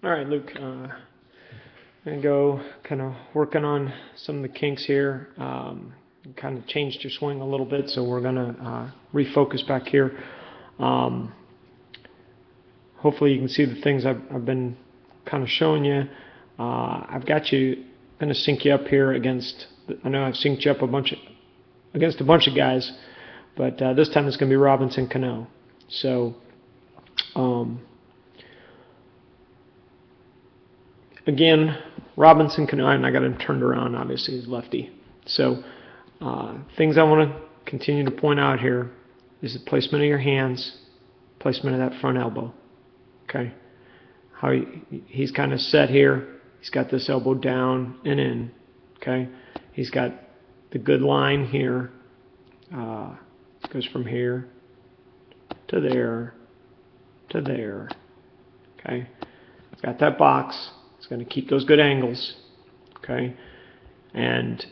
All right, Luke. I'm gonna go kind of working on some of the kinks here. Kind of changed your swing a little bit, so we're gonna refocus back here. Um, Hopefully, you can see the things I've been kind of showing you. I've got you gonna sync you up here against. I know I've synced you up against a bunch of guys, but this time it's gonna be Robinson Cano. So. Again, Robinson Cano, and I got him turned around, obviously, he's lefty. So, things I want to continue to point out here is the placement of your hands, placement of that front elbow. Okay? How he's kind of set here. He's got this elbow down and in. Okay? He's got the good line here. Goes from here to there to there. Okay? Got that box. It's going to keep those good angles, okay? And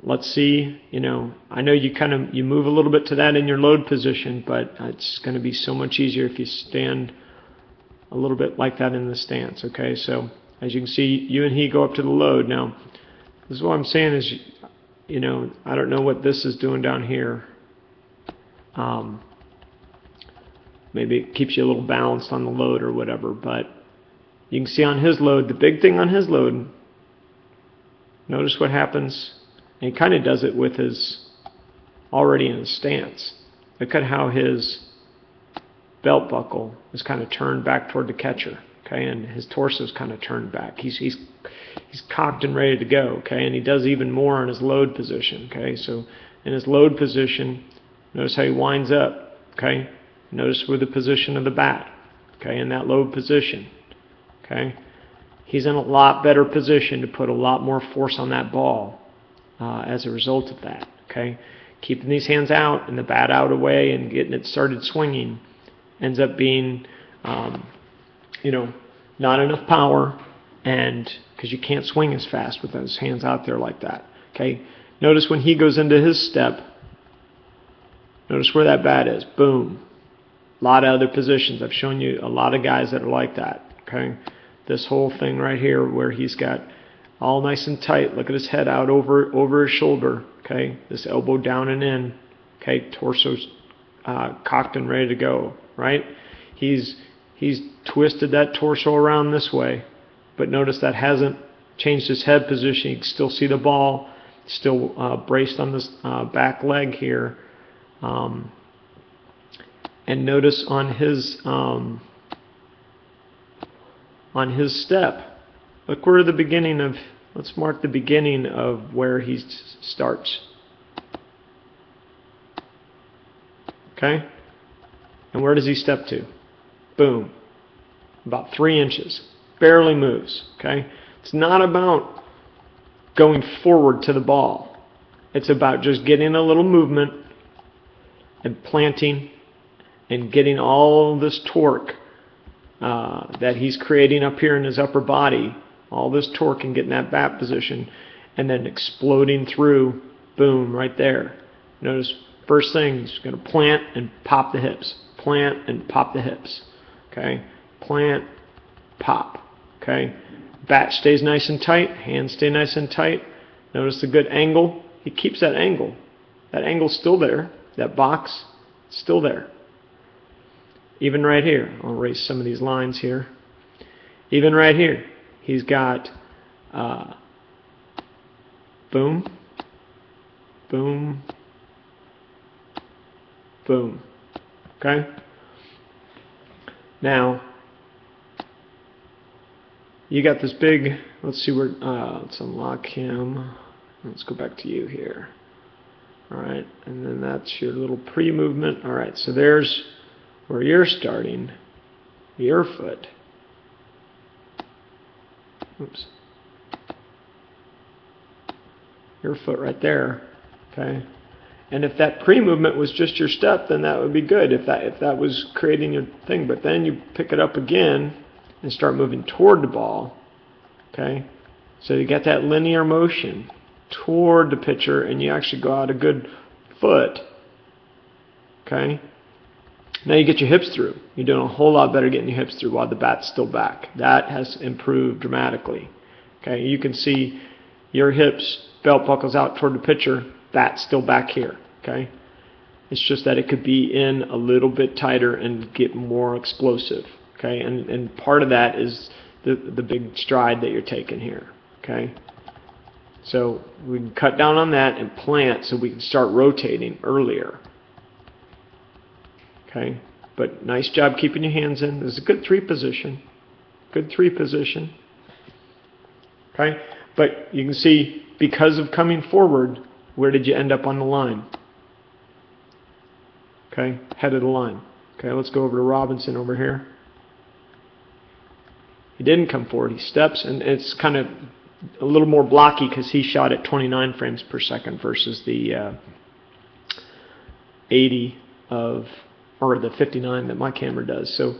let's see, I know you move a little bit to that in your load position, but it's going to be so much easier if you stand a little bit like that in the stance, okay? So as you can see, you and he go up to the load. Now, this is what I'm saying is, I don't know what this is doing down here. Maybe it keeps you a little balanced on the load or whatever, but you can see on his load, the big thing on his load, notice what happens. And he kind of does it with his already in his stance. Look at how his belt buckle is kind of turned back toward the catcher, okay, and his torso is kind of turned back. He's cocked and ready to go, okay, and he does even more on his load position, okay. So in his load position, notice how he winds up, okay. Notice where the position of the bat, okay, in that load position. Okay, he's in a lot better position to put a lot more force on that ball as a result of that. Okay, keeping these hands out and the bat out away and getting it started swinging ends up being, not enough power, and because you can't swing as fast with those hands out there like that. Okay, notice when he goes into his step. Notice where that bat is. Boom. A lot of other positions. I've shown you a lot of guys that are like that. Okay, this whole thing right here where he's got all nice and tight. Look at his head out over his shoulder. Okay, this elbow down and in. Okay, torso's cocked and ready to go. Right, he's twisted that torso around this way, but notice that hasn't changed his head position. You can still see the ball, still braced on this back leg here. And notice on his step, look where the beginning of, let's mark the beginning of where he starts. Okay? And where does he step to? Boom. About 3 inches. Barely moves. Okay? It's not about going forward to the ball. It's about just getting a little movement and planting and getting all this torque that he's creating up here in his upper body, all this torque, and getting that bat position, and then exploding through, boom, right there. Notice, first thing, he's going to plant and pop the hips. Plant and pop the hips. Okay? Plant, pop. Okay? Bat stays nice and tight, hands stay nice and tight. Notice the good angle. He keeps that angle. That angle's still there. That box, still there. Even right here, I'll erase some of these lines here. Even right here, he's got boom, boom, boom. Okay? Now, you got this big, let's see where, let's unlock him. Let's go back to you here. Alright, and then that's your little pre-movement. Alright, so there's where you're starting, your foot. Oops. Your foot right there. Okay? And if that pre-movement was just your step, then that would be good if that was creating your thing. But then you pick it up again and start moving toward the ball. Okay? So you get that linear motion toward the pitcher, and you actually go out a good foot. Okay? Now you get your hips through. You're doing a whole lot better getting your hips through while the bat's still back. That has improved dramatically. Okay, you can see your hips, belt buckles out toward the pitcher, bat's still back here. Okay, it's just that it could be in a little bit tighter and get more explosive. Okay, and part of that is the big stride that you're taking here. Okay, so we can cut down on that and plant so we can start rotating earlier. Okay, but nice job keeping your hands in. This is a good 3 position. Good 3 position. Okay, but you can see because of coming forward, where did you end up on the line? Okay, head of the line. Okay, let's go over to Robinson over here. He didn't come forward. He steps, and it's kind of a little more blocky because he shot at 29 frames per second versus the 80 of, or the 59 that my camera does. So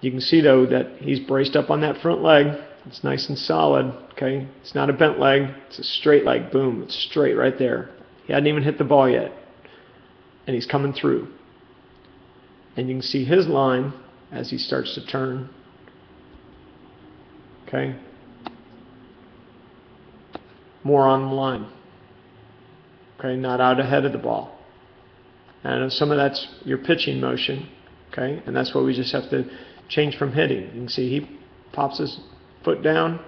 you can see though that he's braced up on that front leg. It's nice and solid. Okay, it's not a bent leg. It's a straight leg. Boom, it's straight right there. He hadn't even hit the ball yet, and he's coming through. And you can see his line as he starts to turn. Okay, more on the line. Okay, not out ahead of the ball. And some of that's your pitching motion. Okay, and that's what we just have to change from hitting. You can see he pops his foot down,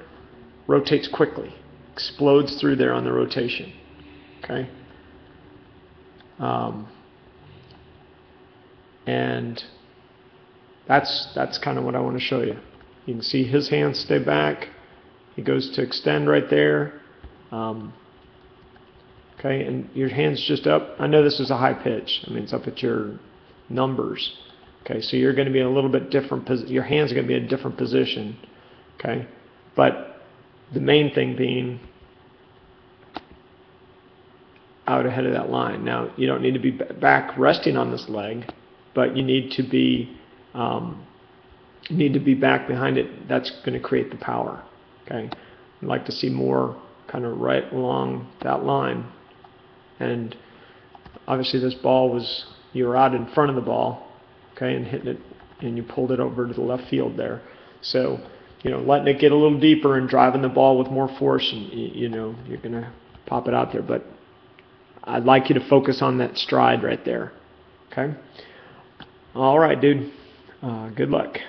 rotates quickly, explodes through there on the rotation. Okay, and that's kind of what I want to show you. You can see his hands stay back. He goes to extend right there. Okay, and your hand's just up. I know this is a high pitch. I mean, it's up at your numbers. Okay, so you're going to be in a little bit different. Your hands are going to be in a different position. Okay, but the main thing being out ahead of that line. Now, you don't need to be back resting on this leg, but you need to be back behind it. That's going to create the power. Okay, I'd like to see more kind of right along that line. And obviously this ball was, you were out in front of the ball, okay, and hitting it, and you pulled it over to the left field there. So, you know, letting it get a little deeper and driving the ball with more force, and you know, you're going to pop it out there. But I'd like you to focus on that stride right there. Okay? All right, dude. Good luck.